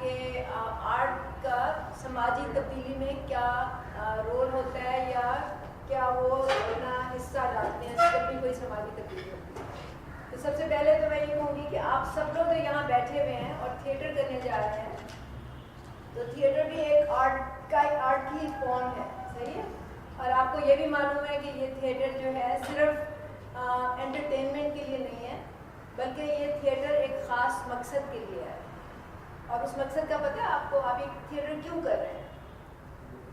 کہ آرٹ کا سماجی تبدیلی میں کیا رول ہوتا ہے یا کیا وہ اپنا حصہ ڈالتے ہیں جب بھی کوئی سماجی تبدیلی ہوتی ہے. تو سب سے پہلے تو میں یہ کہوں گی کہ آپ سب لوگ یہاں بیٹھے ہوئے ہیں اور تھیٹر کرنے جا رہے ہیں. تو تھیٹر بھی ایک آرٹ کی فارم ہے, صحیح ہے. اور آپ کو یہ بھی معلوم ہے کہ یہ تھیٹر جو ہے صرف انٹرٹینمنٹ کے لیے نہیں ہے, بلکہ یہ تھیٹر ایک خاص مقصد کے لیے ہے. اور اس مقصد کا پتہ ہے آپ کو, آپ یہ تھیٹر کیوں کر رہے ہیں؟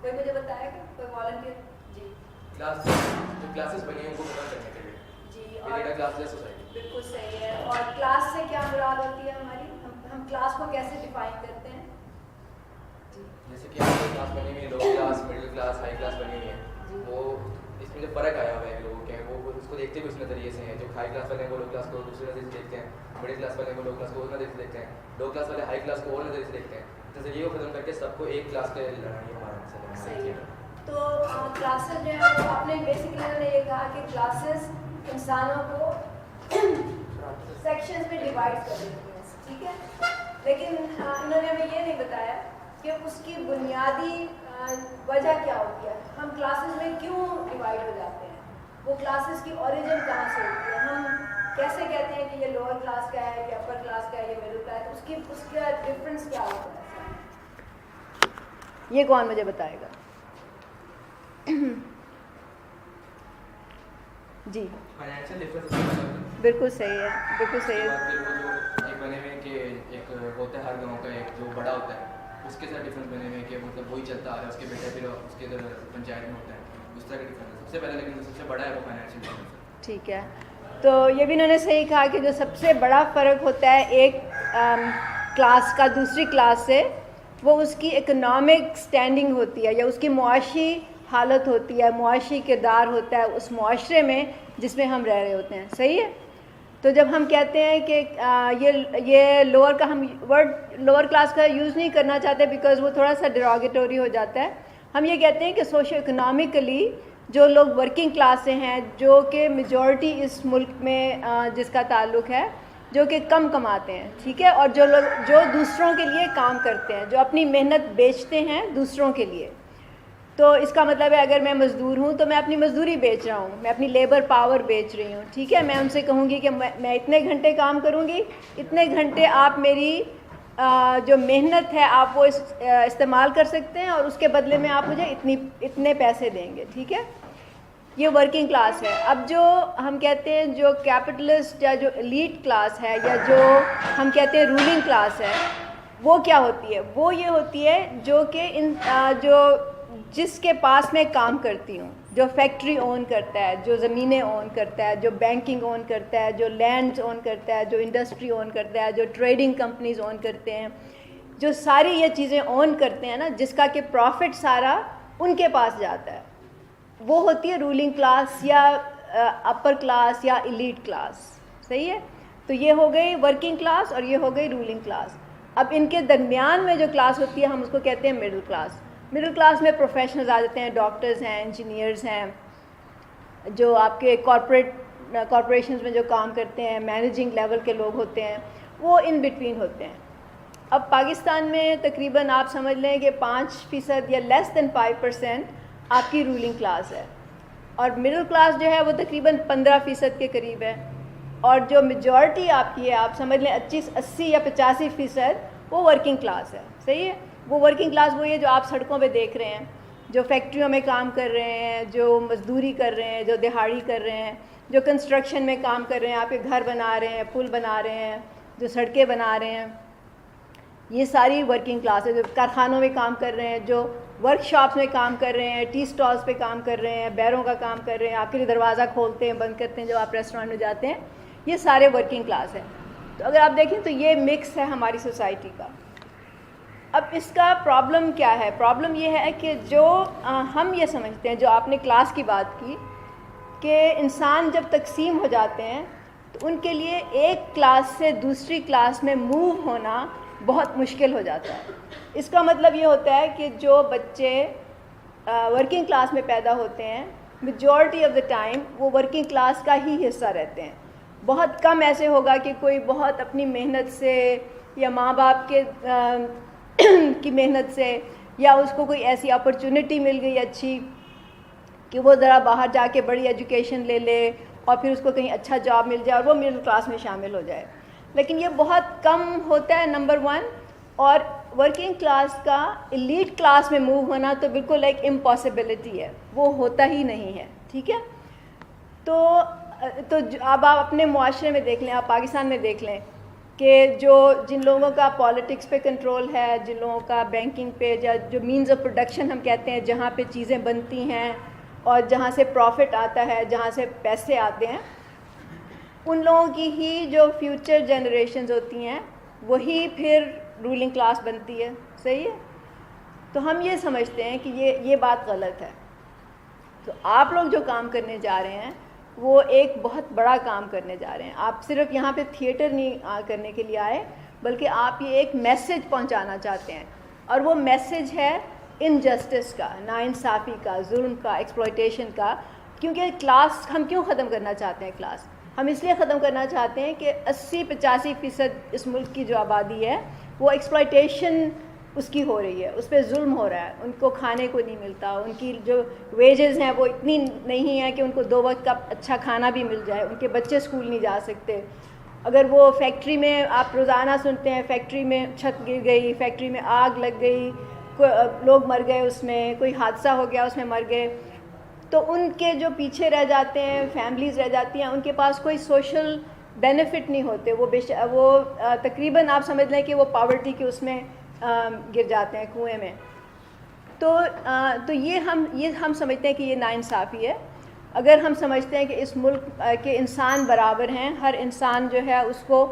کوئی مجھے بتائے گا, کوئی والنٹیئر؟ جی, کلاسز بنی ہیں ان کو کور کرنے کے لیے. جی, اور کلاسز سوسائٹی بالکل صحیح ہے. اور کلاس سے کیا مراد ہوتی ہے ہماری؟ ہم کلاس کو کیسے ڈیفائن کرتے ہیں؟ جیسے کہ آپ کی کلاس بنی ہوئی ہے, low class, middle class, high class بنی ہوئی ہے. وہ اس میں جو فرق آیا ہوا ہے لوگوں کے, وہ اس کو دیکھتے بھی اس نظریے سے ہیں. جو ہائی کلاس والے ہیں وہ لو کلاس کو دوسرے نظریے سے دیکھتے ہیں, مڈل کلاس والے ہیں وہ لو کلاس کو اور نظریے سے دیکھتے ہیں, لو کلاس والے ہائی کلاس کو اور نظریے سے دیکھتے ہیں. نظریے کو ختم کر کے سب کو ایک کلاس کے لڑائی ہمارا مقصد ہے. تو کلاسز جو ہے وہ آپ نے بیسکلی انہوں نے یہ کہا کہ کلاسز انسانوں کو سیکشنز میں ڈیوائڈ کر دیتی ہیں, ٹھیک ہے. لیکن انہوں نے ہمیں یہ نہیں بتایا کہ اس کی بنیادی وجہ کیا ہوتی ہے. ہم کلاسز میں کیوں ڈیوائڈ ہو جاتے ہیں؟ وہ کلاسز کی اوریجن کہاں سے ہوتی ہے؟ ہم کیسے کہتے ہیں کہ یہ لوور کلاس کا ہے, یہ اپر کلاس کا ہے, یہ مڈل کلاس ہے؟ اس کا ڈفرینس کیا ہوتا ہے؟ یہ کون مجھے بتائے گا؟ جی, فائنینشیل ڈفرینس بالکل صحیح ہے, بالکل صحیح ہے. جو ایک بنے ہوئے کہ ایک ہوتا ہے ہر گاؤں کا ایک جو بڑا ہوتا ہے, اس کے ساتھ ڈفرینس بنے ہوئے کہ مطلب وہی چلتا آ رہا ہے, اس کے بیٹے پھر اس کے ادھر پنچایت میں ہوتا ہے, اس طرح کا ڈفرینس ہے. سب سے پہلے لیکن سب سے بڑا ہے وہ فائنینشیل ڈفرینس ہے. ٹھیک ہے, تو یہ بھی انہوں نے صحیح کہا کہ جو سب سے بڑا فرق ہوتا ہے ایک کلاس کا دوسری کلاس سے, وہ اس کی اکنامک سٹینڈنگ ہوتی ہے یا اس کی معاشی حالت ہوتی ہے, معاشی کردار ہوتا ہے اس معاشرے میں جس میں ہم رہ رہے ہوتے ہیں, صحیح ہے. تو جب ہم کہتے ہیں کہ یہ لوور کا, ہم ورڈ لوور کلاس کا یوز نہیں کرنا چاہتے بیکاز وہ تھوڑا سا ڈیروگیٹوری ہو جاتا ہے. ہم یہ کہتے ہیں کہ سوشو اکنامکلی جو لوگ ورکنگ کلاس سے ہیں, جو کہ میجورٹی اس ملک میں جس کا تعلق ہے, جو کہ کم کماتے ہیں, ٹھیک ہے, اور جو لوگ جو دوسروں کے لیے کام کرتے ہیں, جو اپنی محنت بیچتے ہیں دوسروں کے لیے. تو اس کا مطلب ہے اگر میں مزدور ہوں تو میں اپنی مزدوری بیچ رہا ہوں, میں اپنی لیبر پاور بیچ رہی ہوں, ٹھیک ہے. میں ان سے کہوں گی کہ میں اتنے گھنٹے کام کروں گی, اتنے گھنٹے آپ میری جو محنت ہے آپ وہ استعمال کر سکتے ہیں, اور اس کے بدلے میں آپ مجھے اتنے پیسے دیں گے, ٹھیک ہے. یہ ورکنگ کلاس ہے. اب جو ہم کہتے ہیں جو کیپٹلسٹ یا جو ایلیٹ کلاس ہے یا جو ہم کہتے ہیں رولنگ کلاس ہے, وہ کیا ہوتی ہے؟ وہ یہ ہوتی ہے جو کہ جس کے پاس میں کام کرتی ہوں, جو فیکٹری اون کرتا ہے, جو زمینیں اون کرتا ہے, جو بینکنگ اون کرتا ہے, جو لینڈز اون کرتا ہے, جو انڈسٹری اون کرتا ہے, جو ٹریڈنگ کمپنیز اون کرتے ہیں, جو ساری یہ چیزیں اون کرتے ہیں نا, جس کا کہ پروفٹ سارا ان کے پاس جاتا ہے, وہ ہوتی ہے رولنگ کلاس یا اپر کلاس یا ایلیٹ کلاس, صحیح ہے. تو یہ ہو گئی ورکنگ کلاس اور یہ ہو گئی رولنگ کلاس. اب ان کے درمیان میں جو کلاس ہوتی ہے ہم اس کو کہتے ہیں مڈل کلاس. مڈل کلاس میں پروفیشنلز آ جاتے ہیں, ڈاکٹرز ہیں, انجینئرز ہیں, جو آپ کے کارپوریشنز میں جو کام کرتے ہیں, مینیجنگ لیول کے لوگ ہوتے ہیں, وہ ان بٹوین ہوتے ہیں. اب پاکستان میں تقریباً آپ سمجھ لیں کہ 5% یا لیس دین 5% آپ کی رولنگ کلاس ہے, اور مڈل کلاس جو ہے وہ تقریباً 15% کے قریب ہے, اور جو میجورٹی آپ کی ہے آپ سمجھ لیں 80 یا 85% وہ ورکنگ کلاس ہے, صحیح ہے. وہ ورکنگ کلاس وہی ہے جو آپ سڑکوں پہ دیکھ رہے ہیں, جو فیکٹریوں میں کام کر رہے ہیں, جو مزدوری کر رہے ہیں, جو دہاڑی کر رہے ہیں, جو کنسٹرکشن میں کام کر رہے ہیں, آپ کے گھر بنا رہے ہیں, پل بنا رہے ہیں, جو سڑکیں بنا رہے ہیں, یہ ساری ورکنگ کلاس ہے. جو کارخانوں میں کام کر رہے ہیں, جو ورک شاپس میں کام کر رہے ہیں, ٹی سٹالز پہ کام کر رہے ہیں, بیروں کا کام کر رہے ہیں, آپ کے لیے دروازہ کھولتے ہیں, بند کرتے ہیں, جو آپ ریسٹورینٹ میں جاتے ہیں, یہ سارے ورکنگ کلاس ہیں. تو اگر آپ دیکھیں تو یہ مکس ہے ہماری سوسائٹی کا. اب اس کا پرابلم کیا ہے؟ پرابلم یہ ہے کہ جو ہم یہ سمجھتے ہیں, جو آپ نے کلاس کی بات کی, کہ انسان جب تقسیم ہو جاتے ہیں تو ان کے لیے ایک کلاس سے دوسری کلاس میں موو ہونا بہت مشکل ہو جاتا ہے. اس کا مطلب یہ ہوتا ہے کہ جو بچے ورکنگ کلاس میں پیدا ہوتے ہیں, میجورٹی آف دا ٹائم وہ ورکنگ کلاس کا ہی حصہ رہتے ہیں. بہت کم ایسے ہوگا کہ کوئی بہت اپنی محنت سے یا ماں باپ کے کی محنت سے, یا اس کو کوئی ایسی اپرچونٹی مل گئی اچھی کہ وہ ذرا باہر جا کے بڑی ایجوکیشن لے لے اور پھر اس کو کہیں اچھا جاب مل جائے اور وہ مڈل کلاس میں شامل ہو جائے. لیکن یہ بہت کم ہوتا ہے نمبر ون. اور ورکنگ کلاس کا ایلیٹ کلاس میں موو ہونا تو بالکل ایک امپاسبلٹی ہے, وہ ہوتا ہی نہیں ہے. ٹھیک ہے, تو اب آپ اپنے معاشرے میں دیکھ لیں, آپ پاکستان میں دیکھ لیں کہ جن لوگوں کا پالیٹکس پہ کنٹرول ہے, جن لوگوں کا بینکنگ پہ, یا جو مینز آف پروڈکشن ہم کہتے ہیں, جہاں پہ چیزیں بنتی ہیں اور جہاں سے پروفٹ آتا ہے, جہاں سے پیسے آتے ہیں, ان لوگوں کی ہی جو فیوچر جنریشنز ہوتی ہیں وہی پھر رولنگ کلاس بنتی ہے. صحیح ہے, تو ہم یہ سمجھتے ہیں کہ یہ بات غلط ہے. تو آپ لوگ جو کام کرنے جا رہے ہیں وہ ایک بہت بڑا کام کرنے جا رہے ہیں. آپ صرف یہاں پہ تھیٹر نہیں کرنے کے لیے آئے, بلکہ آپ یہ ایک میسج پہنچانا چاہتے ہیں, اور وہ میسج ہے انجسٹس کا, ناانصافی کا, ظلم کا, ایکسپلائٹیشن کا. کیونکہ کلاس ہم کیوں ختم کرنا چاہتے ہیں؟ کلاس ہم اس لیے ختم کرنا چاہتے ہیں کہ 80-85% اس ملک کی جو آبادی ہے وہ ایکسپلائٹیشن اس کی ہو رہی ہے, اس پہ ظلم ہو رہا ہے. ان کو کھانے کو نہیں ملتا, ان کی جو ویجز ہیں وہ اتنی نہیں ہیں کہ ان کو 2 وقت کا اچھا کھانا بھی مل جائے. ان کے بچے اسکول نہیں جا سکتے. اگر وہ فیکٹری میں, آپ روزانہ سنتے ہیں فیکٹری میں چھت گر گئی, فیکٹری میں آگ لگ گئی, لوگ مر گئے, اس میں کوئی حادثہ ہو گیا, اس میں مر گئے, تو ان کے جو پیچھے رہ جاتے ہیں, فیملیز رہ جاتی ہیں, ان کے پاس کوئی سوشل بینیفٹ نہیں ہوتے. وہ تقریباً آپ سمجھ لیں کہ وہ پاورٹی کے اس میں گر جاتے ہیں, کنویں میں. تو یہ ہم سمجھتے ہیں کہ یہ ناانصافی ہے. اگر ہم سمجھتے ہیں کہ اس ملک کے انسان برابر ہیں, ہر انسان جو ہے اس کو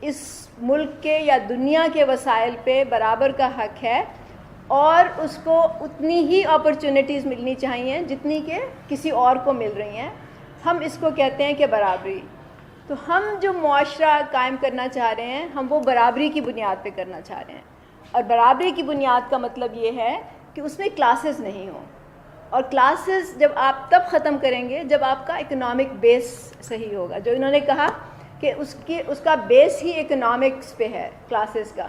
اس ملک کے یا دنیا کے وسائل پہ برابر کا حق ہے, اور اس کو اتنی ہی اپرچونٹیز ملنی چاہیے جتنی کہ کسی اور کو مل رہی ہیں, ہم اس کو کہتے ہیں کہ برابری. تو ہم جو معاشرہ قائم کرنا چاہ رہے ہیں, ہم وہ برابری کی بنیاد پہ کرنا چاہ رہے ہیں. اور برابری کی بنیاد کا مطلب یہ ہے کہ اس میں کلاسز نہیں ہوں. اور کلاسز جب آپ تب ختم کریں گے جب آپ کا اکنامک بیس صحیح ہوگا. جو انہوں نے کہا کہ اس کا بیس ہی اکنامکس پہ ہے کلاسز کا.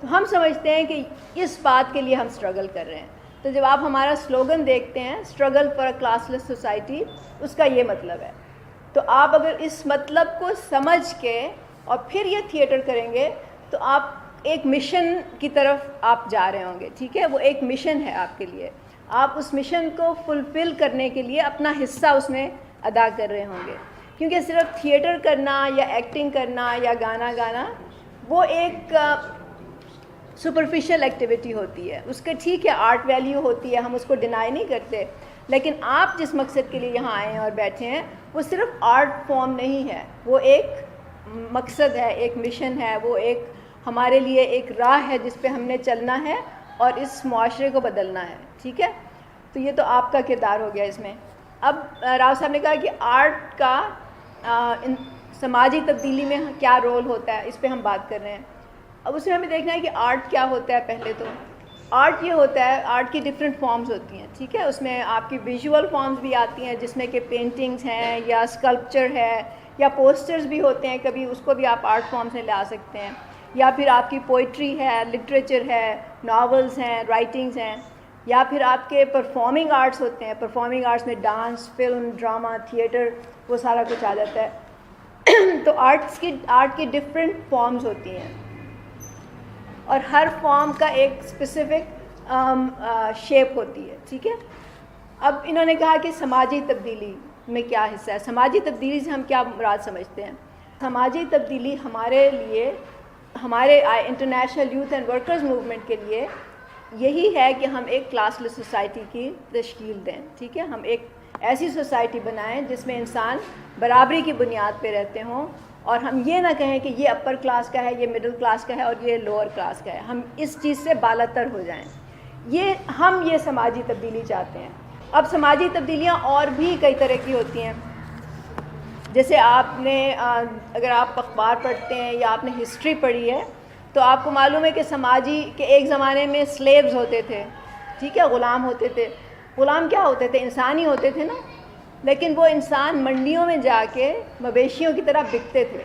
تو ہم سمجھتے ہیں کہ اس بات کے لیے ہم اسٹرگل کر رہے ہیں. تو جب آپ ہمارا سلوگن دیکھتے ہیں, struggle for a classless society, اس کا یہ مطلب ہے. تو آپ اگر اس مطلب کو سمجھ کے اور پھر یہ تھیٹر کریں گے تو آپ ایک مشن کی طرف آپ جا رہے ہوں گے. ٹھیک ہے, وہ ایک مشن ہے آپ کے لیے. آپ اس مشن کو فلفل کرنے کے لیے اپنا حصہ اس میں ادا کر رہے ہوں گے. کیونکہ صرف تھیٹر کرنا یا ایکٹنگ کرنا یا گانا گانا وہ ایک سپرفیشل ایکٹیویٹی ہوتی ہے. اس کے ٹھیک ہے آرٹ ویلیو ہوتی ہے, ہم اس کو ڈینائی نہیں کرتے, لیکن آپ جس مقصد کے لیے یہاں آئے ہیں اور بیٹھے ہیں وہ صرف آرٹ فارم نہیں ہے, وہ ایک مقصد ہے, ایک مشن ہے, وہ ایک ہمارے لیے ایک راہ ہے جس پہ ہم نے چلنا ہے اور اس معاشرے کو بدلنا ہے. ٹھیک ہے, تو یہ تو آپ کا کردار ہو گیا اس میں. اب راؤ صاحب نے کہا کہ آرٹ کا سماجی تبدیلی میں کیا رول ہوتا ہے, اس پہ ہم بات کر رہے ہیں. اب اس میں ہمیں دیکھنا ہے کہ آرٹ کیا ہوتا ہے. پہلے تو آرٹ یہ ہوتا ہے, آرٹ کی ڈفرینٹ فارمز ہوتی ہیں. ٹھیک ہے, اس میں آپ کی ویژول فارمز بھی آتی ہیں جس میں کہ پینٹنگز ہیں یا اسکلپچر ہے یا پوسٹرز بھی ہوتے ہیں, کبھی اس کو بھی آپ آرٹ فارمز میں لا سکتے ہیں. یا پھر آپ کی پوئٹری ہے, لٹریچر ہے, ناولز ہیں, رائٹنگز ہیں. یا پھر آپ کے پرفارمنگ آرٹس ہوتے ہیں. پرفارمنگ آرٹس میں ڈانس, فلم, ڈرامہ, تھیٹر, وہ سارا کچھ آ جاتا ہے. تو آرٹ کی ڈفرینٹ فارمز ہوتی ہیں اور ہر فارم کا ایک اسپیسیفک شیپ ہوتی ہے. ٹھیک ہے, اب انہوں نے کہا کہ سماجی تبدیلی میں کیا حصہ ہے. سماجی تبدیلی سے ہم کیا مراد سمجھتے ہیں؟ سماجی تبدیلی ہمارے لیے, ہمارے international youth and workers movement کے لیے یہی ہے کہ ہم ایک کلاس لیس سوسائٹی کی تشکیل دیں. ٹھیک ہے, ہم ایک ایسی سوسائٹی بنائیں جس میں انسان برابری کی بنیاد پہ رہتے ہوں, اور ہم یہ نہ کہیں کہ یہ اپر کلاس کا ہے, یہ مڈل کلاس کا ہے اور یہ لوور کلاس کا ہے. ہم اس چیز سے بالاتر ہو جائیں. ہم یہ سماجی تبدیلی چاہتے ہیں. اب سماجی تبدیلیاں اور بھی کئی طرح کی ہوتی ہیں. جیسے آپ نے اگر آپ اخبار پڑھتے ہیں یا آپ نے ہسٹری پڑھی ہے تو آپ کو معلوم ہے کہ کہ ایک زمانے میں سلیبز ہوتے تھے. ٹھیک ہے, غلام ہوتے تھے. غلام کیا ہوتے تھے؟ انسان ہی ہوتے تھے نا, لیکن وہ انسان منڈیوں میں جا کے مویشیوں کی طرح بکتے تھے.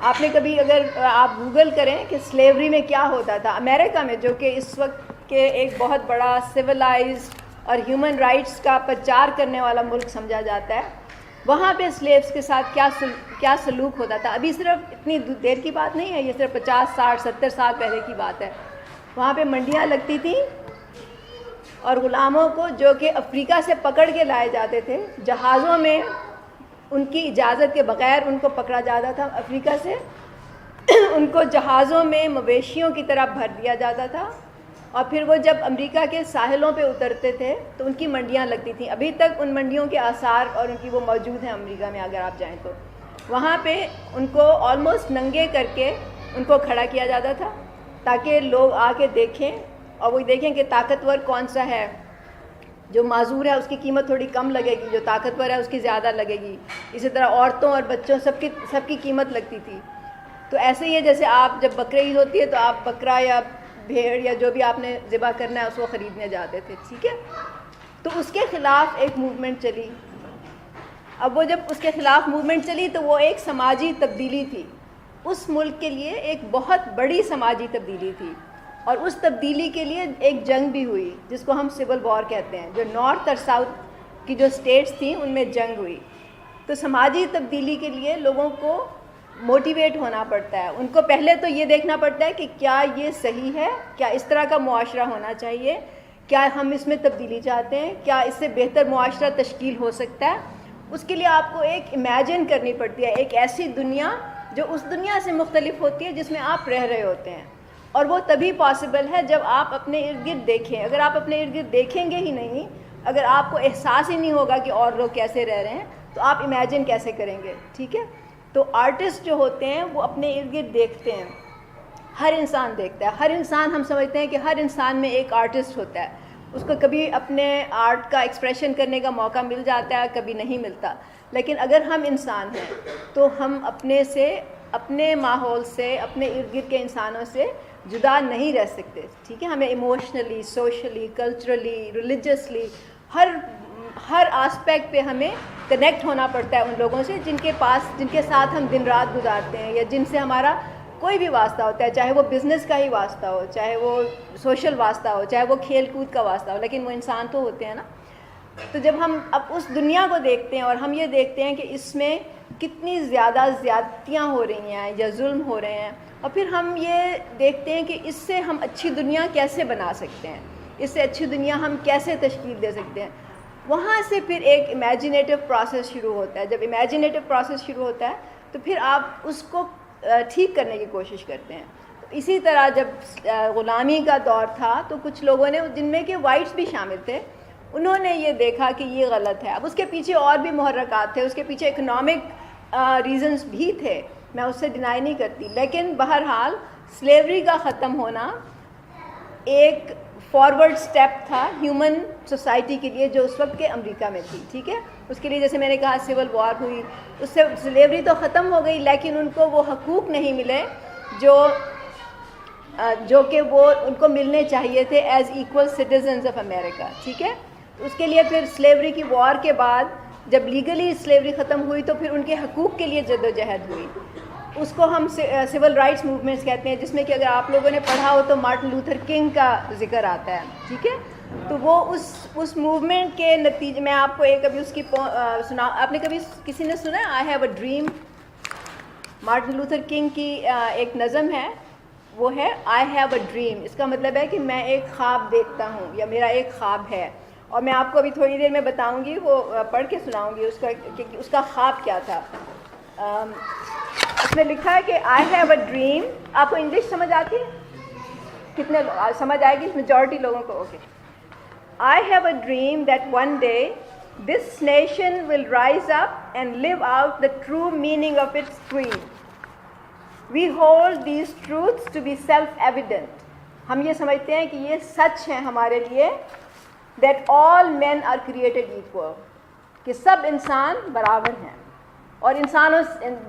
آپ نے کبھی اگر آپ گوگل کریں کہ سلیوری میں کیا ہوتا تھا امریکہ میں، جو کہ اس وقت کے ایک بہت بڑا سویلائزڈ اور ہیومن رائٹس کا پرچار کرنے والا ملک سمجھا جاتا ہے، وہاں پہ سلیوز کے ساتھ کیا سلوک ہوتا تھا. ابھی صرف اتنی دیر کی بات نہیں ہے، یہ صرف 50 60 70 سال پہلے کی بات ہے. وہاں پہ منڈیاں لگتی تھیں اور غلاموں کو جو کہ افریقہ سے پکڑ کے لائے جاتے تھے جہازوں میں، ان کی اجازت کے بغیر ان کو پکڑا جاتا تھا افریقہ سے، ان کو جہازوں میں مویشیوں کی طرح بھر دیا جاتا تھا، اور پھر وہ جب امریکہ کے ساحلوں پہ اترتے تھے تو ان کی منڈیاں لگتی تھیں. ابھی تک ان منڈیوں کے آثار اور ان کی وہ موجود ہیں امریکہ میں. اگر آپ جائیں تو وہاں پہ ان کو آلموسٹ ننگے کر کے ان کو کھڑا کیا جاتا تھا تاکہ لوگ آ کے دیکھیں اور وہ دیکھیں کہ طاقتور کون سا ہے. جو معذور ہے اس کی قیمت تھوڑی کم لگے گی، جو طاقتور ہے اس کی زیادہ لگے گی. اسی طرح عورتوں اور بچوں سب کی قیمت لگتی تھی. تو ایسے ہی ہے جیسے آپ جب بقرعید ہوتی ہے تو آپ بکرا یا بھیڑ یا جو بھی آپ نے ذبح کرنا ہے اس کو خریدنے جاتے تھے، ٹھیک ہے. تو اس کے خلاف ایک موومنٹ چلی. اب وہ جب اس کے خلاف موومنٹ چلی تو وہ ایک سماجی تبدیلی تھی، اس ملک کے لیے ایک بہت بڑی سماجی تبدیلی تھی. اور اس تبدیلی کے لیے ایک جنگ بھی ہوئی جس کو ہم سول وار کہتے ہیں. جو نارتھ اور ساؤتھ کی جو اسٹیٹس تھیں ان میں جنگ ہوئی. تو سماجی تبدیلی کے لیے لوگوں کو موٹیویٹ ہونا پڑتا ہے. ان کو پہلے تو یہ دیکھنا پڑتا ہے کہ کیا یہ صحیح ہے، کیا اس طرح کا معاشرہ ہونا چاہیے، کیا ہم اس میں تبدیلی چاہتے ہیں، کیا اس سے بہتر معاشرہ تشکیل ہو سکتا ہے. اس کے لیے آپ کو ایک امیجن کرنی پڑتی ہے، ایک ایسی دنیا جو اس دنیا سے مختلف ہوتی ہے جس میں آپ رہ رہے ہوتے ہیں. اور وہ تبھی پاسبل ہے جب آپ اپنے ارد گرد دیکھیں. اگر آپ اپنے ارد گرد دیکھیں گے ہی نہیں، اگر آپ کو احساس ہی نہیں ہوگا کہ اور لوگ کیسے رہ رہے ہیں، تو آپ امیجن کیسے کریں گے، ٹھیک ہے. تو آرٹسٹ جو ہوتے ہیں وہ اپنے ارد گرد دیکھتے ہیں. ہر انسان دیکھتا ہے. ہر انسان، ہم سمجھتے ہیں کہ ہر انسان میں ایک آرٹسٹ ہوتا ہے. اس کو کبھی اپنے آرٹ کا ایکسپریشن کرنے کا موقع مل جاتا ہے، کبھی نہیں ملتا. لیکن اگر ہم انسان ہیں تو ہم اپنے ماحول سے، اپنے ارد گرد کے انسانوں سے جدا نہیں رہ سکتے، ٹھیک ہے. ہمیں ایموشنلی، سوشلی، کلچرلی، ریلیجسلی ہر آسپیکٹ پہ ہمیں کنیکٹ ہونا پڑتا ہے ان لوگوں سے جن کے ساتھ ہم دن رات گزارتے ہیں، یا جن سے ہمارا کوئی بھی واسطہ ہوتا ہے، چاہے وہ بزنس کا ہی واسطہ ہو، چاہے وہ سوشل واسطہ ہو، چاہے وہ کھیل کود کا واسطہ ہو، لیکن وہ انسان تو ہوتے ہیں نا. تو جب ہم اب اس دنیا کو دیکھتے ہیں اور ہم یہ دیکھتے ہیں کہ اس میں کتنی زیادہ زیادتیاں ہو رہی ہیں یا ظلم ہو رہے ہیں، اور پھر ہم یہ دیکھتے ہیں کہ اس سے ہم اچھی دنیا کیسے بنا سکتے ہیں، اس سے اچھی دنیا ہم کیسے تشکیل دے سکتے ہیں، وہاں سے پھر ایک امیجنیٹو پروسیس شروع ہوتا ہے. جب امیجنیٹو پروسیس شروع ہوتا ہے تو پھر آپ اس کو ٹھیک کرنے کی کوشش کرتے ہیں. اسی طرح جب غلامی کا دور تھا تو کچھ لوگوں نے، جن میں کہ وائٹس بھی شامل تھے، انہوں نے یہ دیکھا کہ یہ غلط ہے. اب اس کے پیچھے اور بھی محرکات تھے، اس کے پیچھے اکنامک ریزنز بھی تھے، میں اس سے ڈینائی نہیں کرتی. لیکن بہرحال سلیوری کا ختم ہونا ایک فارورڈ سٹیپ تھا ہیومن سوسائٹی کے لیے جو اس وقت کے امریکہ میں تھی، ٹھیک ہے. اس کے لیے جیسے میں نے کہا سول وار ہوئی، اس سے سلیوری تو ختم ہو گئی، لیکن ان کو وہ حقوق نہیں ملے جو کہ وہ ان کو ملنے چاہیے تھے as equal citizens of America, ٹھیک ہے. اس کے لیے پھر سلیوری کی وار کے بعد جب لیگلی سلیوری ختم ہوئی تو پھر ان کے حقوق کے لیے جدوجہد ہوئی. اس کو ہم سول رائٹس موومنٹس کہتے ہیں، جس میں کہ اگر آپ لوگوں نے پڑھا ہو تو مارٹن لوتھر کنگ کا ذکر آتا ہے، ٹھیک ہے. تو وہ اس موومنٹ کے نتیجے میں آپ کو ایک ابھی اس کی سنا، آپ نے کبھی کسی نے سنا ہے I have a dream? Martin Luther king کی ایک نظم ہے، وہ ہے آئی ہیو اے ڈریم. اس کا مطلب ہے کہ میں ایک خواب دیکھتا ہوں یا میرا ایک خواب ہے. اور میں آپ کو ابھی تھوڑی دیر میں بتاؤں گی، وہ پڑھ کے سناؤں گی اس کا خواب کیا تھا. اس میں لکھا ہے کہ آئی ہیو اے ڈریم. آپ کو انگلش سمجھ آتی ہے؟ کتنے سمجھ آئے گی؟ میجورٹی لوگوں کو okay. I have a dream that one day this nation will rise up and live out the true meaning of its creed. We hold these truths to be self-evident. ہم یہ سمجھتے ہیں کہ یہ سچ ہے ہمارے لیے that all men are created equal. کہ سب انسان برابر ہیں. اور انسانوں،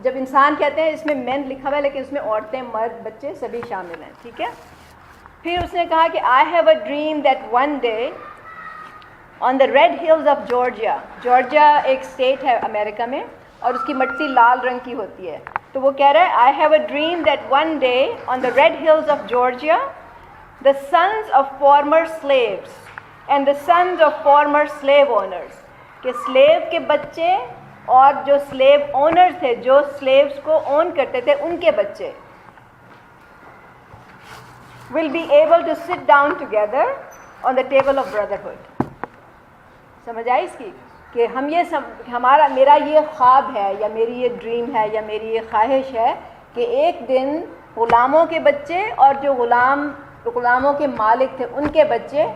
جب انسان کہتے ہیں اس میں مین لکھا ہوا ہے لیکن اس میں عورتیں، مرد، بچے سبھی شامل ہیں، ٹھیک ہے. پھر اس نے کہا کہ I have a dream that one day on the red hills of Georgia. Georgia ایک اسٹیٹ ہے امریکہ میں اور اس کی مٹی لال رنگ کی ہوتی ہے. تو وہ کہہ رہا ہے I have a dream that one day on the red hills of Georgia the sons of former slaves and the sons of former slave owners کہ سلیو کے بچے اور جو سلیو اونرز تھے جو سلیوز کو اون کرتے تھے ان کے بچے will be able to sit down together on the table of brotherhood. سمجھ آئی اس کی کہ ہم یہ میرا یہ خواب ہے یا میری یہ ڈریم ہے یا میری یہ خواہش ہے کہ ایک دن غلاموں کے بچے اور جو غلاموں کے مالک تھے ان کے بچے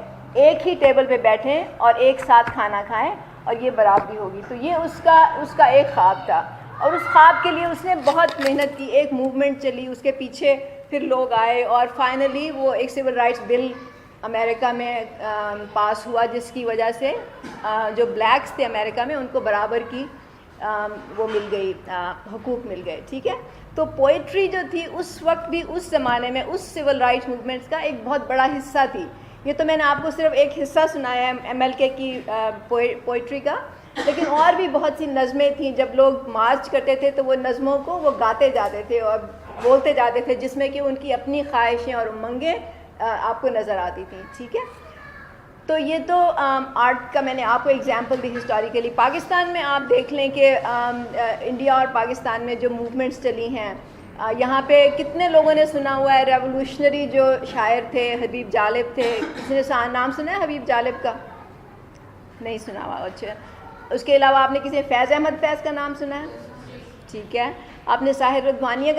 ایک ہی ٹیبل پہ بیٹھیں اور ایک ساتھ کھانا کھائیں اور یہ برابری ہوگی. تو یہ اس کا ایک خواب تھا اور اس خواب کے لیے اس نے بہت محنت کی. ایک موومنٹ چلی, اس کے پیچھے پھر لوگ آئے اور فائنلی وہ ایک سول رائٹس بل امریکہ میں پاس ہوا جس کی وجہ سے جو بلیکس تھے امریکہ میں ان کو برابر کی وہ مل گئی, حقوق مل گئے. ٹھیک ہے, تو پوئٹری جو تھی اس وقت بھی اس زمانے میں اس سول رائٹس موومنٹس کا ایک بہت بڑا حصہ تھی. یہ تو میں نے آپ کو صرف ایک حصہ سنایا ہے MLK کی پوئٹری کا, لیکن اور بھی بہت سی نظمیں تھیں. جب لوگ مارچ کرتے تھے تو وہ نظموں کو وہ گاتے جاتے تھے اور بولتے جاتے تھے جس میں کہ ان کی اپنی خواہشیں اور امنگیں آپ کو نظر آتی تھیں. ٹھیک ہے, تو یہ تو آرٹ کا میں نے آپ کو ایگزامپل دی ہسٹوریکلی. پاکستان میں آپ دیکھ لیں کہ انڈیا اور پاکستان میں جو موومنٹس چلی ہیں, یہاں پہ کتنے لوگوں نے سنا ہوا ہے ریولوشنری جو شاعر تھے حبیب جالب تھے. کسی نے نام سنا ہے حبیب جالب کا؟ نہیں سنا ہوا. اچھا, اس کے علاوہ آپ نے کسی فیض احمد فیض کا نام سنا ہے؟ ٹھیک ہے, آپ نے ساحر لدھوانی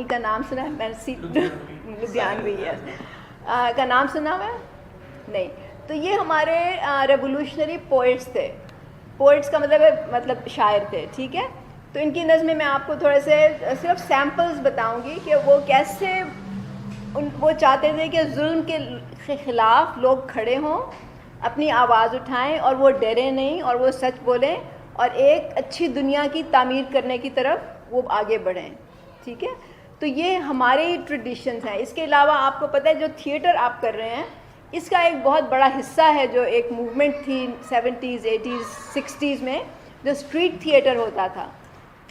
کا نام سنا ہے؟ لدھیانوی کا نام سنا ہوا ہے؟ نہیں. تو یہ ہمارے ریولوشنری پوئٹس تھے. پوئٹس کا مطلب شاعر تھے. ٹھیک ہے, تو ان کی نظمیں میں آپ کو تھوڑے سے صرف سیمپلز بتاؤں گی کہ وہ کیسے وہ چاہتے تھے کہ ظلم کے خلاف لوگ کھڑے ہوں, اپنی آواز اٹھائیں اور وہ ڈرے نہیں اور وہ سچ بولیں اور ایک اچھی دنیا کی تعمیر کرنے کی طرف وہ آگے بڑھیں. ٹھیک ہے, تو یہ ہمارے ٹریڈیشنز ہیں. اس کے علاوہ آپ کو پتہ ہے جو تھیٹر آپ کر رہے ہیں اس کا ایک بہت بڑا حصہ ہے جو ایک موومنٹ تھی 70s 80s 60s میں جو اسٹریٹ تھیٹر ہوتا تھا.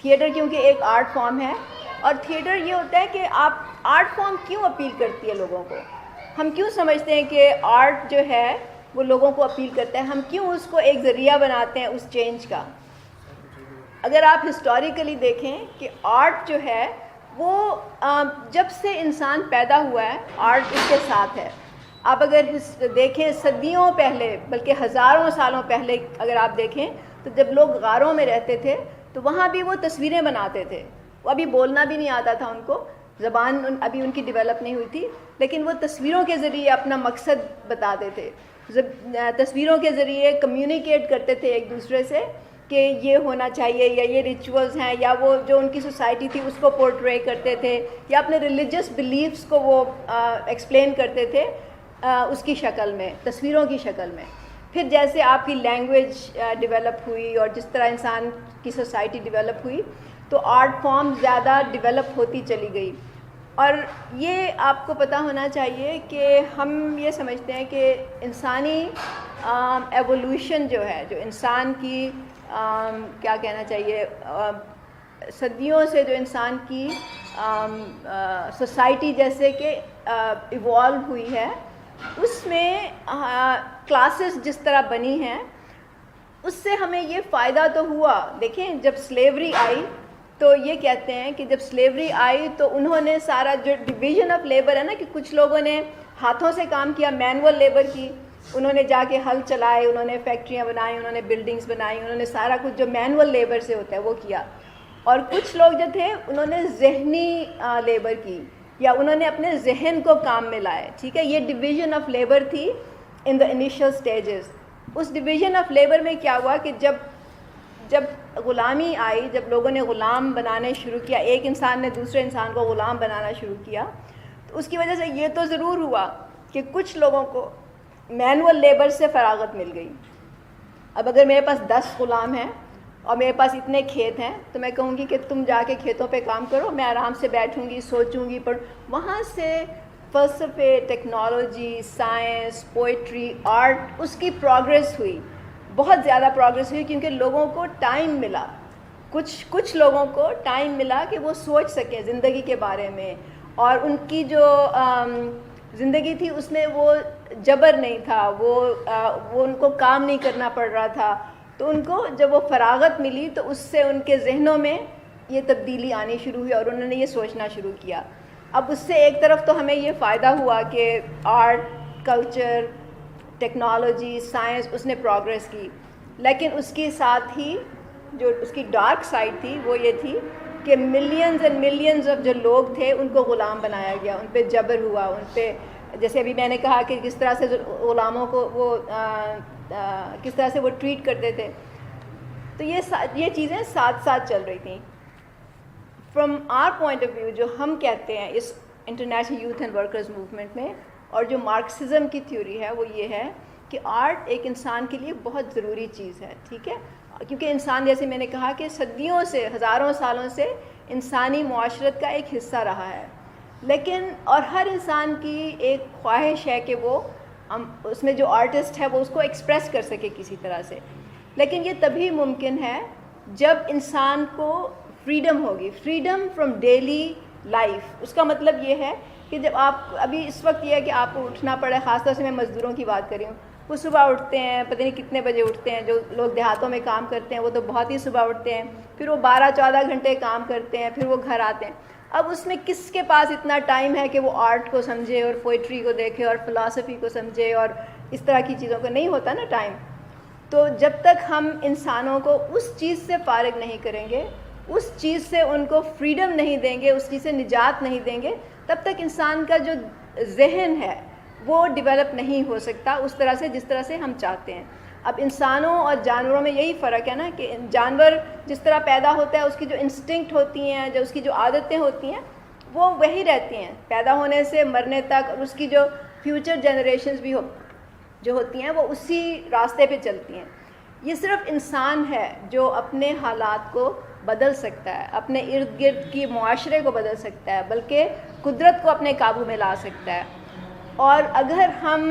تھیٹر کیونکہ ایک آرٹ فارم ہے اور تھیٹر یہ ہوتا ہے کہ آپ آرٹ فارم کیوں اپیل کرتی ہے لوگوں کو. ہم کیوں سمجھتے ہیں کہ آرٹ جو ہے وہ لوگوں کو اپیل کرتا ہے, ہم کیوں اس کو ایک ذریعہ بناتے ہیں اس چینج کا. اگر آپ ہسٹوریکلی دیکھیں کہ آرٹ جو ہے وہ جب سے انسان پیدا ہوا ہے آرٹ اس کے ساتھ ہے. آپ اگر دیکھیں صدیوں پہلے بلکہ ہزاروں سالوں پہلے اگر آپ دیکھیں تو جب لوگ غاروں میں رہتے تھے تو وہاں بھی وہ تصویریں بناتے تھے. وہ ابھی بولنا بھی نہیں آتا تھا ان کو, زبان ابھی ان کی ڈیولپ نہیں ہوئی تھی, لیکن وہ تصویروں کے ذریعے اپنا مقصد بتاتے تھے. تصویروں کے ذریعے کمیونیکیٹ کرتے تھے ایک دوسرے سے کہ یہ ہونا چاہیے یا یہ ریچولز ہیں, یا وہ جو ان کی سوسائٹی تھی اس کو پورٹرے کرتے تھے, یا اپنے ریلیجس بلیفس کو وہ ایکسپلین کرتے تھے اس کی شکل میں, تصویروں کی شکل میں. پھر جیسے آپ کی لینگویج ڈیولپ ہوئی اور جس طرح انسان کی سوسائٹی ڈیولپ ہوئی تو آرٹ فارم زیادہ ڈیولپ ہوتی چلی گئی. اور یہ آپ کو پتہ ہونا چاہیے کہ ہم یہ سمجھتے ہیں کہ انسانی ایوولوشن جو ہے, جو انسان کی کیا کہنا چاہیے, صدیوں سے جو انسان کی سوسائٹی جیسے کہ ایوالو ہوئی ہے اس میں کلاسز جس طرح بنی ہیں اس سے ہمیں یہ فائدہ تو ہوا. دیکھیں جب سلیوری آئی تو یہ کہتے ہیں کہ جب سلیوری آئی تو انہوں نے سارا جو ڈویژن آف لیبر ہے نا, کہ کچھ لوگوں نے ہاتھوں سے کام کیا, مینول لیبر کی, انہوں نے جا کے ہل چلائے, انہوں نے فیکٹریاں بنائیں, انہوں نے بلڈنگز بنائیں, انہوں نے سارا کچھ جو مینول لیبر سے ہوتا ہے وہ کیا. اور کچھ لوگ جو تھے انہوں نے ذہنی لیبر کی, یا انہوں نے اپنے ذہن کو کام میں لائے. ٹھیک ہے, یہ ڈویژن آف لیبر تھی ان دا انیشیل سٹیجز. اس ڈویژن آف لیبر میں کیا ہوا کہ جب غلامی آئی, جب لوگوں نے غلام بنانے شروع کیا, ایک انسان نے دوسرے انسان کو غلام بنانا شروع کیا, تو اس کی وجہ سے یہ تو ضرور ہوا کہ کچھ لوگوں کو مینول لیبر سے فراغت مل گئی. اب اگر میرے پاس 10 غلام ہیں اور میرے پاس اتنے کھیت ہیں تو میں کہوں گی کہ تم جا کے کھیتوں پہ کام کرو, میں آرام سے بیٹھوں گی, سوچوں گی. پر وہاں سے فلسفے, ٹیکنالوجی, سائنس, پوئٹری, اس کی پروگریس ہوئی, بہت زیادہ پروگریس ہوئی, کیونکہ لوگوں کو ٹائم ملا. کچھ لوگوں کو ٹائم ملا کہ وہ سوچ سکیں زندگی کے بارے میں, اور ان کی جو زندگی تھی اس میں وہ جبر نہیں تھا, وہ ان کو کام نہیں کرنا پڑ رہا تھا. تو ان کو جب وہ فراغت ملی تو اس سے ان کے ذہنوں میں یہ تبدیلی آنی شروع ہوئی اور انہوں نے یہ سوچنا شروع کیا. اب اس سے ایک طرف تو ہمیں یہ فائدہ ہوا کہ آرٹ, کلچر, ٹیکنالوجی, سائنس اس نے پروگریس کی, لیکن اس کے ساتھ ہی جو اس کی ڈارک سائڈ تھی وہ یہ تھی کہ ملینز اینڈ ملینز آف جو لوگ تھے ان کو غلام بنایا گیا, ان پہ جبر ہوا, ان پہ جیسے ابھی میں نے کہا کہ کس طرح سے غلاموں کو وہ کس طرح سے وہ ٹریٹ کرتے تھے. تو یہ چیزیں ساتھ ساتھ چل رہی تھیں. From our point of view جو ہم کہتے ہیں اس international youth and workers movement میں, اور جو مارکسزم کی تھیوری ہے وہ یہ ہے کہ آرٹ ایک انسان کے لیے بہت ضروری چیز ہے, ٹھیک ہے, کیونکہ انسان جیسے میں نے کہا کہ صدیوں سے, ہزاروں سالوں سے انسانی معاشرت کا ایک حصہ رہا ہے. لیکن اور ہر انسان کی ایک خواہش ہے کہ وہ اس میں جو آرٹسٹ ہے وہ اس کو ایکسپریس کر سکے کسی طرح سے. لیکن یہ تبھی ممکن ہے جب انسان کو فریڈم ہوگی, فریڈم فرام ڈیلی لائف. اس کا مطلب یہ ہے کہ جب آپ ابھی اس وقت یہ ہے کہ آپ کو اٹھنا پڑے, خاص طور سے میں مزدوروں کی بات کر رہی ہوں, وہ صبح اٹھتے ہیں, پتہ نہیں کتنے بجے اٹھتے ہیں. جو لوگ دیہاتوں میں کام کرتے ہیں وہ تو بہت ہی صبح اٹھتے ہیں, پھر وہ 12-14 گھنٹے کام کرتے ہیں, پھر وہ گھر آتے ہیں. اب اس میں کس کے پاس اتنا ٹائم ہے کہ وہ آرٹ کو سمجھے اور پوئٹری کو دیکھے اور فلاسفی کو سمجھے اور اس طرح کی چیزوں کو, نہیں ہوتا نا ٹائم. تو جب تک ہم انسانوں کو اس چیز سے فارغ نہیں کریں گے, اس چیز سے ان کو فریڈم نہیں دیں گے, اس چیز سے نجات نہیں دیں گے, تب تک انسان کا جو ذہن ہے وہ ڈیولپ نہیں ہو سکتا اس طرح سے جس طرح سے ہم چاہتے ہیں. اب انسانوں اور جانوروں میں یہی فرق ہے نا کہ جانور جس طرح پیدا ہوتا ہے اس کی جو انسٹنکٹ ہوتی ہیں, جو اس کی جو عادتیں ہوتی ہیں وہ وہی رہتی ہیں پیدا ہونے سے مرنے تک, اور اس کی جو فیوچر جنریشنز بھی جو ہوتی ہیں وہ اسی راستے پہ چلتی ہیں. یہ صرف انسان ہے جو اپنے حالات کو بدل سکتا ہے, اپنے ارد گرد کی معاشرے کو بدل سکتا ہے, بلکہ قدرت کو اپنے قابو میں لا سکتا ہے. اور اگر ہم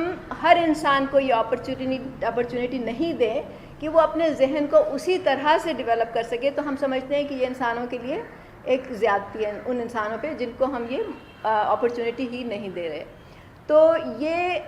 ہر انسان کو یہ اپرچونٹی نہیں دیں کہ وہ اپنے ذہن کو اسی طرح سے ڈیولپ کر سکے, تو ہم سمجھتے ہیں کہ یہ انسانوں کے لیے ایک زیادتی ہے ان انسانوں پہ جن کو ہم یہ اپرچونٹی ہی نہیں دے رہے. تو یہ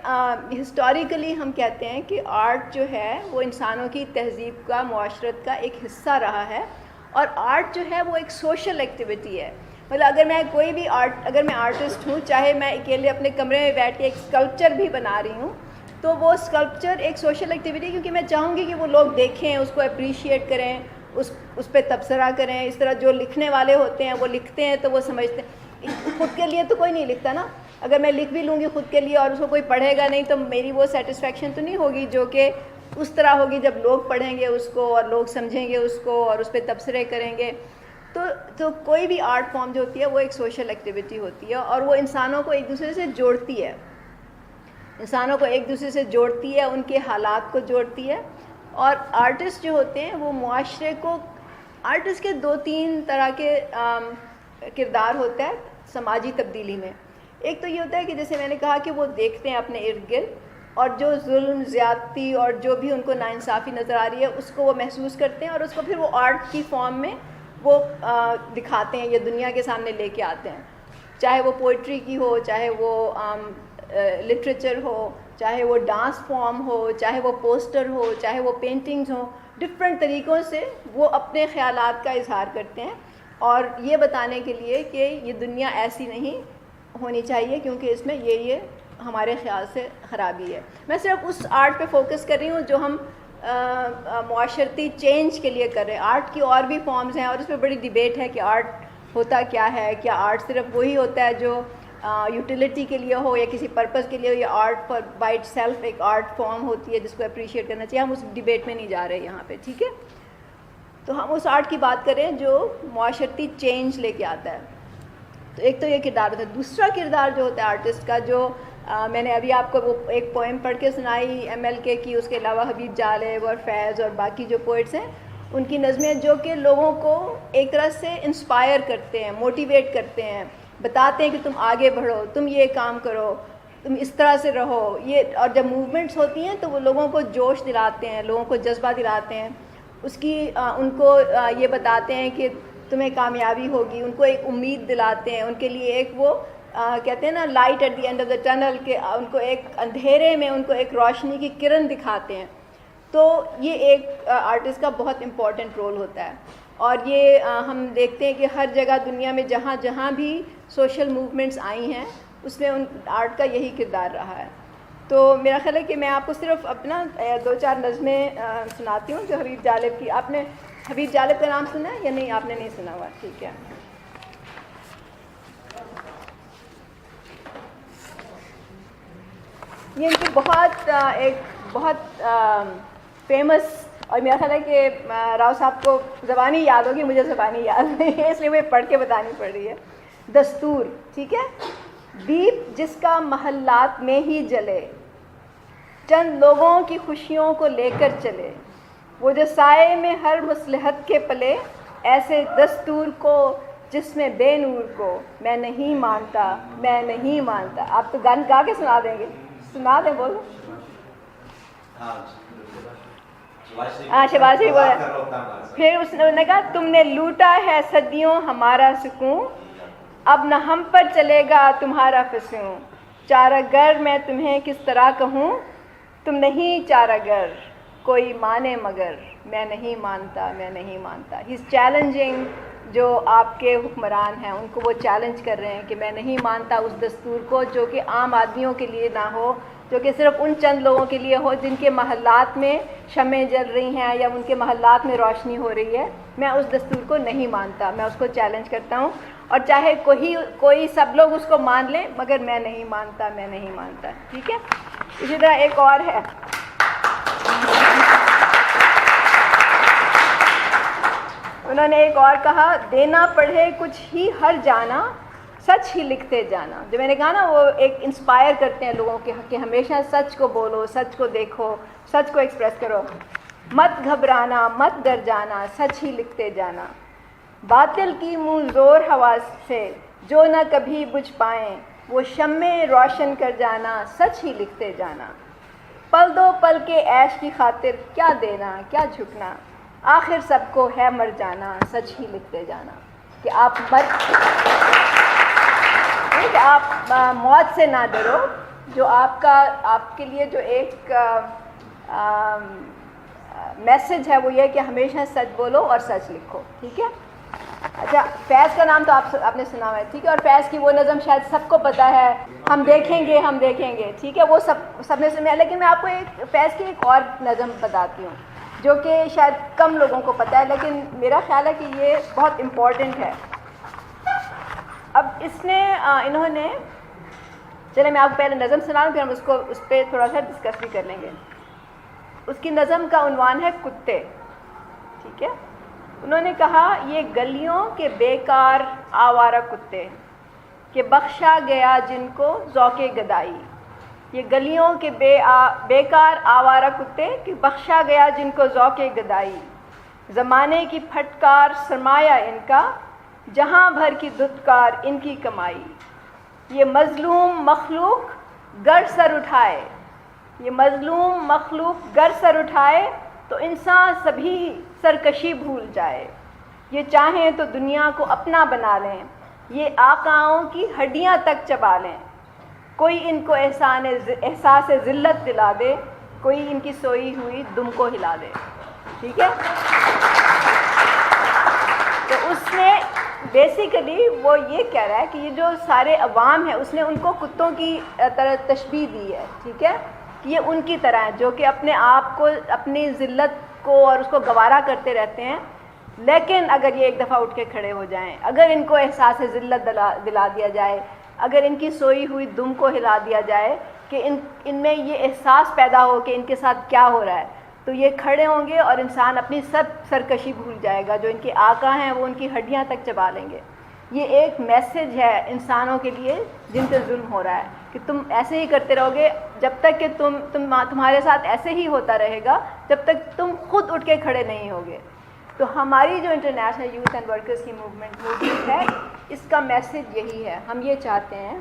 ہسٹوریکلی ہم کہتے ہیں کہ آرٹ جو ہے وہ انسانوں کی تہذیب کا, معاشرت کا ایک حصہ رہا ہے, اور آرٹ جو ہے وہ ایک سوشل ایکٹیویٹی ہے. مطلب اگر میں کوئی بھی اگر میں آرٹسٹ ہوں, چاہے میں اکیلے اپنے کمرے میں بیٹھ کے ایک اسکلپچر بھی بنا رہی ہوں, تو وہ اسکلپچر ایک سوشل ایکٹیویٹی, کیونکہ میں چاہوں گی کہ وہ لوگ دیکھیں, اس کو اپریشیٹ کریں, اس پہ تبصرہ کریں. اس طرح جو لکھنے والے ہوتے ہیں وہ لکھتے ہیں تو وہ سمجھتے ہیں, خود کے لیے تو کوئی نہیں لکھتا نا. اگر میں لکھ بھی لوں گی خود کے لیے اور اس کو کوئی پڑھے گا نہیں, تو میری وہ سیٹسفیکشن تو نہیں ہوگی جو کہ اس طرح ہوگی جب لوگ پڑھیں گے اس کو اور لوگ سمجھیں گے اس کو اور اس پہ تبصرے کریں گے. تو کوئی بھی آرٹ فارم جو ہوتی ہے وہ ایک سوشل ایکٹیویٹی ہوتی ہے, اور وہ انسانوں کو ایک دوسرے سے جوڑتی ہے, انسانوں کو ایک دوسرے سے جوڑتی ہے, ان کے حالات کو جوڑتی ہے. اور آرٹسٹ جو ہوتے ہیں وہ معاشرے کو, آرٹسٹ کے 2-3 طرح کے کردار ہوتا ہے سماجی تبدیلی میں. ایک تو یہ ہوتا ہے کہ جیسے میں نے کہا کہ وہ دیکھتے ہیں اپنے ارد گرد, اور جو ظلم, زیادتی اور جو بھی ان کو ناانصافی نظر آ رہی ہے اس کو وہ محسوس کرتے ہیں, اور اس کو پھر وہ آرٹ کی فارم میں وہ دکھاتے ہیں, یہ دنیا کے سامنے لے کے آتے ہیں. چاہے وہ پوئٹری کی ہو, چاہے وہ لٹریچر ہو, چاہے وہ ڈانس فارم ہو, چاہے وہ پوسٹر ہو, چاہے وہ پینٹنگز ہوں, ڈفرینٹ طریقوں سے وہ اپنے خیالات کا اظہار کرتے ہیں, اور یہ بتانے کے لیے کہ یہ دنیا ایسی نہیں ہونی چاہیے کیونکہ اس میں یہ ہمارے خیال سے خرابی ہے. میں صرف اس آرٹ پہ فوکس کر رہی ہوں جو ہم معاشرتی چینج کے لیے کر رہے ہیں. آرٹ کی اور بھی فارمز ہیں اور اس پہ بڑی ڈیبیٹ ہے کہ آرٹ ہوتا کیا ہے, کیا آرٹ صرف وہی ہوتا ہے جو یوٹیلیٹی کے لیے ہو یا کسی پرپز کے لیے ہو, یا art per by it self ایک آرٹ فارم ہوتی ہے جس کو اپریشیٹ کرنا چاہیے. ہم اس ڈیبیٹ میں نہیں جا رہے یہاں پہ, ٹھیک ہے. تو ہم اس آرٹ کی بات کریں جو معاشرتی چینج لے کے آتا ہے. تو ایک تو یہ کردار ہوتا ہے. دوسرا کردار جو ہوتا ہے آرٹسٹ کا, جو میں نے ابھی آپ کو وہ ایک پوئم پڑھ کے سنائی MLK کی, اس کے علاوہ حبیب جالب اور فیض اور باقی جو پوئٹس ہیں ان کی نظمیں, جو کہ لوگوں کو ایک طرح سے انسپائر کرتے ہیں, موٹیویٹ کرتے ہیں, بتاتے ہیں کہ تم آگے بڑھو, تم یہ کام کرو, تم اس طرح سے رہو. یہ اور جب موومنٹس ہوتی ہیں تو وہ لوگوں کو جوش دلاتے ہیں, لوگوں کو جذبہ دلاتے ہیں. اس کی ان کو یہ بتاتے ہیں کہ تمہیں کامیابی ہوگی، ان کو ایک امید دلاتے ہیں، ان کے لیے ایک وہ کہتے ہیں نا light at the end of the tunnel, کہ ان کو ایک اندھیرے میں ان کو ایک روشنی کی کرن دکھاتے ہیں. تو یہ ایک آرٹسٹ کا بہت امپورٹنٹ رول ہوتا ہے. اور یہ ہم دیکھتے ہیں کہ ہر جگہ دنیا میں جہاں جہاں بھی سوشل موومنٹس آئی ہیں اس میں ان آرٹ کا یہی کردار رہا ہے. تو میرا خیال ہے کہ میں آپ کو صرف اپنا 2-4 نظمیں سناتی ہوں جو حبیب جالب کی. آپ نے حبیب جالب کا نام سنا ہے یا نہیں؟ آپ نے نہیں سنا ہوا، ٹھیک ہے. یہ ان کی بہت فیمس، اور میرا خیال ہے کہ راؤ صاحب کو زبانی یاد ہوگی، مجھے زبانی یاد نہیں ہے اس لیے مجھے پڑھ کے بتانی پڑ رہی ہے. دستور، ٹھیک ہے. دیپ جس کا محلات میں ہی جلے، چند لوگوں کی خوشیوں کو لے کر چلے، وہ جو سائے میں ہر مصلحت کے پلے، ایسے دستور کو جس میں بے نور کو میں نہیں مانتا، میں نہیں مانتا. آپ تو گان گا کے سنا دیں گے، سنا دیں، بولو. شہباز شریف بولے. پھر اس نے کہا تم نے لوٹا ہے صدیوں ہمارا سکون، اب نہ ہم پر چلے گا تمہارا فسون. چارہ گر میں تمہیں کس طرح کہوں، تم نہیں چارہ گر کوئی مانے مگر میں نہیں مانتا، میں نہیں مانتا. ہی از چیلنجنگ جو آپ کے حکمران ہیں ان کو، وہ چیلنج کر رہے ہیں کہ میں نہیں مانتا اس دستور کو جو کہ عام آدمیوں کے لیے نہ ہو، جو کہ صرف ان چند لوگوں کے لیے ہو جن کے محلات میں شمعیں جل رہی ہیں یا ان کے محلات میں روشنی ہو رہی ہے. میں اس دستور کو نہیں مانتا، میں اس کو چیلنج کرتا ہوں. اور چاہے کوئی سب لوگ اس کو مان لیں مگر میں نہیں مانتا، میں نہیں مانتا. ٹھیک ہے. اسی طرح ایک اور ہے، انہوں نے ایک اور کہا، دینا پڑھے کچھ ہی ہر جانا، سچ ہی لکھتے جانا. جو میں نے کہا نا وہ ایک انسپائر کرتے ہیں لوگوں کے کہ ہمیشہ سچ کو بولو، سچ کو دیکھو، سچ کو ایکسپریس کرو. مت گھبرانا، مت ڈر جانا، سچ ہی لکھتے جانا. باطل کی منہ زور حواس سے جو نہ کبھی بجھ پائیں، وہ شمع روشن کر جانا، سچ ہی لکھتے جانا. پل دو پل کے عیش کی خاطر کیا دینا، کیا جھکنا، آخر سب کو ہے مر جانا، سچ ہی لکھتے جانا. کہ آپ موت سے نہ ڈرو، جو آپ کے لیے جو ایک میسج ہے وہ یہ کہ ہمیشہ سچ بولو اور سچ لکھو. ٹھیک ہے. اچھا، فیض کا نام تو آپ نے سنا ہوا ہے، ٹھیک ہے. اور فیض کی وہ نظم شاید سب کو پتہ ہے، ہم دیکھیں گے ہم دیکھیں گے. ٹھیک ہے، وہ سب نے سنا ہے. لیکن میں آپ کو فیض کی ایک اور نظم بتاتی ہوں جو کہ شاید کم لوگوں کو پتہ ہے، لیکن میرا خیال ہے کہ یہ بہت امپورٹنٹ ہے. اب انہوں نے چلے میں آپ کو پہلے نظم سناؤں پھر ہم اس پہ تھوڑا سا ڈسکس بھی کر لیں گے. اس کی نظم کا عنوان ہے کتے. ٹھیک ہے. انہوں نے کہا، یہ گلیوں کے بیکار آوارہ کتے کہ بخشا گیا جن کو ذوق گدائی. یہ گلیوں کے بیکار آوارہ کتے کہ بخشا گیا جن کو ذوق گدائی. زمانے کی پھٹکار سرمایہ ان کا، جہاں بھر کی دھتکار ان کی کمائی. یہ مظلوم مخلوق گر سر اٹھائے، یہ مظلوم مخلوق گر سر اٹھائے تو انسان سبھی سرکشی بھول جائے. یہ چاہیں تو دنیا کو اپنا بنا لیں، یہ آقاؤں کی ہڈیاں تک چبا لیں. کوئی ان کو احساس ذلت دلا دے، کوئی ان کی سوئی ہوئی دم کو ہلا دے. ٹھیک ہے. تو اس نے بیسیکلی وہ یہ کہہ رہا ہے کہ یہ جو سارے عوام ہیں اس نے ان کو کتوں کی طرح تشبیہ دی ہے. ٹھیک ہے. کہ یہ ان کی طرح ہیں جو کہ اپنے آپ کو، اپنی ذلت کو اور اس کو گوارا کرتے رہتے ہیں، لیکن اگر یہ ایک دفعہ اٹھ کے کھڑے ہو جائیں، اگر ان کو احساس ذلت دلا دیا جائے، اگر ان کی سوئی ہوئی دم کو ہلا دیا جائے کہ ان میں یہ احساس پیدا ہو کہ ان کے ساتھ کیا ہو رہا ہے، تو یہ کھڑے ہوں گے اور انسان اپنی سب سرکشی بھول جائے گا. جو ان کے آقا ہیں وہ ان کی ہڈیاں تک چبا لیں گے. یہ ایک میسج ہے انسانوں کے لیے جن پہ ظلم ہو رہا ہے کہ تم ایسے ہی کرتے رہو گے جب تک کہ تمہارے ساتھ ایسے ہی ہوتا رہے گا جب تک تم خود اٹھ کے کھڑے نہیں ہوگے. تو ہماری جو انٹرنیشنل یوتھ اینڈ ورکرز کی موومنٹ ہے، اس کا میسج یہی ہے. ہم یہ چاہتے ہیں،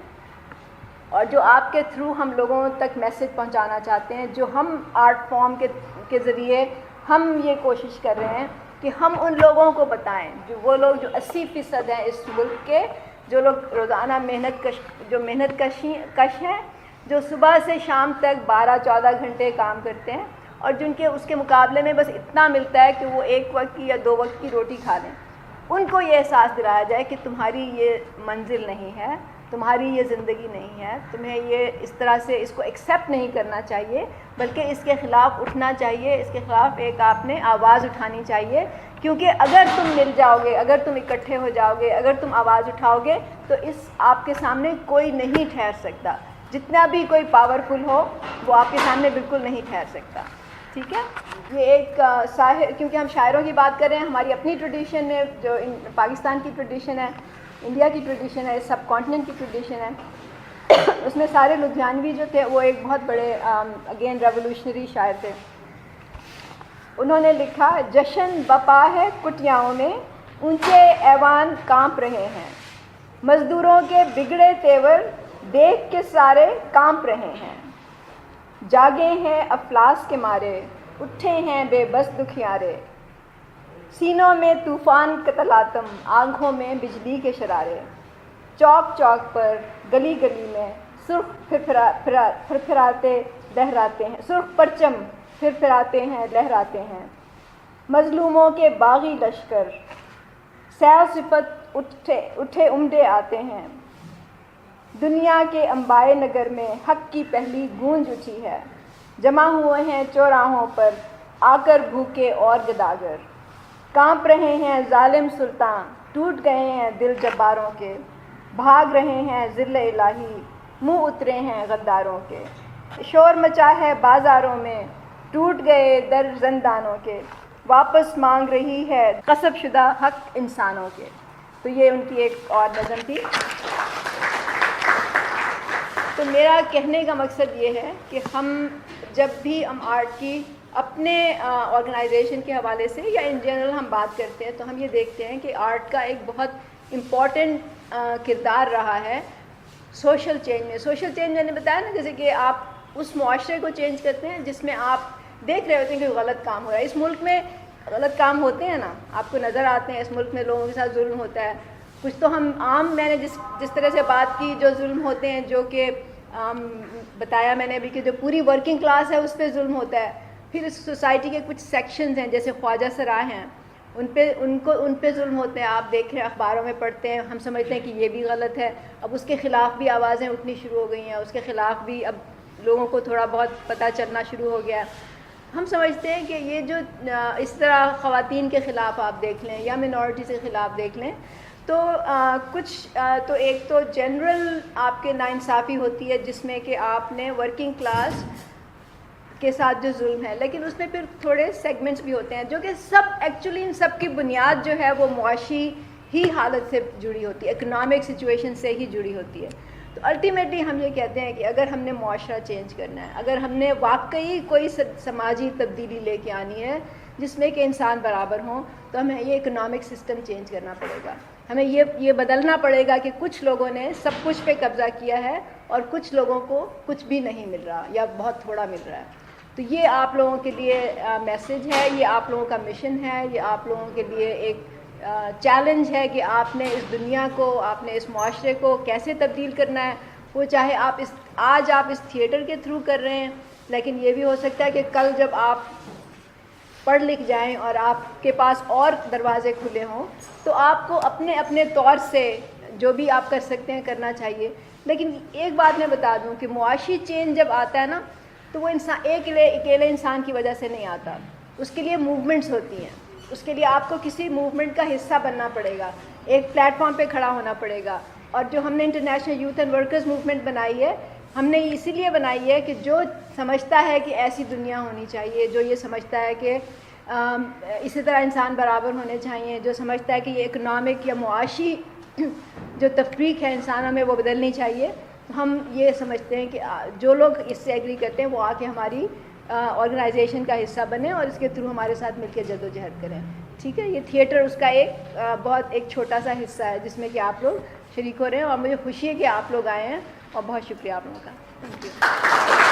اور جو آپ کے تھرو ہم لوگوں تک میسج پہنچانا چاہتے ہیں، جو ہم آرٹ فارم کے ذریعے ہم یہ کوشش کر رہے ہیں کہ ہم ان لوگوں کو بتائیں، جو وہ لوگ جو 80% ہیں اس ملک کے، جو لوگ روزانہ محنت کش ہیں، جو صبح سے شام تک 12-14 گھنٹے کام کرتے ہیں، اور جن کے اس کے مقابلے میں بس اتنا ملتا ہے کہ وہ 1 وقت کی یا 2 وقت کی روٹی کھا لیں، ان کو یہ احساس دلایا جائے کہ تمہاری یہ منزل نہیں ہے، تمہاری یہ زندگی نہیں ہے، تمہیں یہ اس طرح سے اس کو ایکسیپٹ نہیں کرنا چاہیے، بلکہ اس کے خلاف اٹھنا چاہیے، اس کے خلاف ایک آپ نے آواز اٹھانی چاہیے، کیونکہ اگر تم مل جاؤ گے، اگر تم اکٹھے ہو جاؤ گے، اگر تم آواز اٹھاؤ گے تو اس آپ کے سامنے کوئی نہیں ٹھہر سکتا، جتنا بھی کوئی پاورفل ہو وہ آپ کے سامنے بالکل نہیں ٹھہر سکتا. ٹھیک ہے، یہ ایک کیونکہ ہم شاعروں کی بات کر رہے ہیں، ہماری اپنی ٹریڈیشن میں جو پاکستان کی ٹریڈیشن ہے، انڈیا کی ٹریڈیشن ہے، سب کانٹیننٹ کی ٹریڈیشن ہے، اس میں سارے لدھیانوی جو تھے وہ ایک بہت بڑے اگین ریولوشنری شاعر تھے. انہوں نے لکھا، جشن بپا ہے کٹیاؤں میں، اونچے ایوان کانپ رہے ہیں، مزدوروں کے بگڑے تیور دیکھ کے سارے کانپ رہے ہیں، جاگے ہیں افلاس کے مارے، اٹھے ہیں بے بس دکھیارے، سینوں میں طوفان کا تلاطم، آنکھوں میں بجلی کے شرارے، چوک چوک پر گلی گلی میں سرخ پھرپھراتے لہراتے ہیں، سرخ پرچم پھرپھراتے ہیں لہراتے ہیں، مظلوموں کے باغی لشکر سیل صفت اٹھے عمدے آتے ہیں، دنیا کے انبائے نگر میں حق کی پہلی گونج اٹھی ہے، جمع ہوئے ہیں چوراہوں پر آ کر بھوکے اور گداگر، کانپ رہے ہیں ظالم سلطان، ٹوٹ گئے ہیں دل جباروں کے، بھاگ رہے ہیں ذل الہی، منہ اترے ہیں غداروں کے، شور مچا ہے بازاروں میں، ٹوٹ گئے در زندانوں کے، واپس مانگ رہی ہے غصب شدہ حق انسانوں کے. تو یہ ان کی ایک اور نظم تھی. تو میرا کہنے کا مقصد یہ ہے کہ ہم جب بھی ہم آرٹ کی اپنے آرگنائزیشن کے حوالے سے یا ان جنرل ہم بات کرتے ہیں تو ہم یہ دیکھتے ہیں کہ آرٹ کا ایک بہت امپورٹنٹ کردار رہا ہے سوشل چینج میں. سوشل چینج میں نے بتایا نا، جیسے کہ آپ اس معاشرے کو چینج کرتے ہیں جس میں آپ دیکھ رہے ہوتے ہیں کہ غلط کام ہو رہا ہے. اس ملک میں غلط کام ہوتے ہیں نا، آپ کو نظر آتے ہیں، اس ملک میں لوگوں کے ساتھ ظلم ہوتا ہے. کچھ تو ہم عام، میں نے جس طرح سے بات کی، جو ظلم ہوتے ہیں، جو کہ بتایا میں نے ابھی کہ جو پوری ورکنگ کلاس ہے اس پہ ظلم ہوتا ہے. پھر اس سوسائٹی کے کچھ سیکشنز ہیں جیسے خواجہ سرا ہیں، ان پہ ظلم ہوتے ہیں. آپ دیکھ رہے ہیں، اخباروں میں پڑھتے ہیں، ہم سمجھتے ہیں کہ یہ بھی غلط ہے. اب اس کے خلاف بھی آوازیں اٹھنی شروع ہو گئی ہیں، اس کے خلاف بھی اب لوگوں کو تھوڑا بہت پتہ چلنا شروع ہو گیا ہے. ہم سمجھتے ہیں کہ یہ جو اس طرح خواتین کے خلاف آپ دیکھ لیں یا منورٹیز کے خلاف دیکھ لیں تو کچھ تو ایک تو جنرل آپ کے ناانصافی ہوتی ہے جس میں کہ آپ نے ورکنگ کلاس کے ساتھ جو ظلم ہے، لیکن اس میں پھر تھوڑے سیگمنٹس بھی ہوتے ہیں جو کہ سب ایکچولی ان سب کی بنیاد جو ہے وہ معاشی ہی حالت سے جڑی ہوتی ہے، اکنامک سچویشن سے ہی جڑی ہوتی ہے. تو الٹیمیٹلی ہم یہ کہتے ہیں کہ اگر ہم نے معاشرہ چینج کرنا ہے، اگر ہم نے واقعی کوئی سماجی تبدیلی لے کے آنی ہے جس میں کہ انسان برابر ہوں، تو ہمیں یہ اکنامک سسٹم چینج کرنا پڑے گا. ہمیں یہ بدلنا پڑے گا کہ کچھ لوگوں نے سب کچھ پہ قبضہ کیا ہے اور کچھ لوگوں کو کچھ بھی نہیں مل رہا یا بہت تھوڑا مل رہا ہے. تو یہ آپ لوگوں کے لیے میسج ہے، یہ آپ لوگوں کا مشن ہے، یہ آپ لوگوں کے لیے ایک چیلنج ہے کہ آپ نے اس دنیا کو، آپ نے اس معاشرے کو کیسے تبدیل کرنا ہے. وہ چاہے آج آپ اس تھیٹر کے تھرو کر رہے ہیں، لیکن یہ بھی ہو سکتا ہے کہ کل جب آپ پڑھ لکھ جائیں اور آپ کے پاس اور دروازے کھلے ہوں تو آپ کو اپنے اپنے طور سے جو بھی آپ کر سکتے ہیں کرنا چاہیے. لیکن ایک بات میں بتا دوں کہ معاشی چینج جب آتا ہے نا تو وہ انسان اکیلے انسان کی وجہ سے نہیں آتا. اس کے لیے موومنٹس ہوتی ہیں، اس کے لیے آپ کو کسی موومنٹ کا حصہ بننا پڑے گا، ایک پلیٹ فارم پہ کھڑا ہونا پڑے گا. اور جو ہم نے international youth and workers movement بنائی ہے، ہم نے اسی لیے بنائی ہے کہ جو سمجھتا ہے کہ ایسی دنیا ہونی چاہیے، جو یہ سمجھتا ہے کہ اسی طرح انسان برابر ہونے چاہیے، جو سمجھتا ہے کہ یہ اکنامک یا معاشی جو تفریق ہے انسانوں میں وہ بدلنی چاہیے، ہم یہ سمجھتے ہیں کہ جو لوگ اس سے ایگری کرتے ہیں وہ آ کے ہماری آرگنائزیشن کا حصہ بنیں اور اس کے تھرو ہمارے ساتھ مل کے جدوجہد کریں. ٹھیک ہے، یہ تھیٹر اس کا ایک چھوٹا سا حصہ ہے جس میں کہ آپ لوگ شریک ہو رہے ہیں، اور مجھے خوشی ہے کہ آپ لوگ آئے ہیں، اور بہت شکریہ آپ لوگوں کا. Thank you.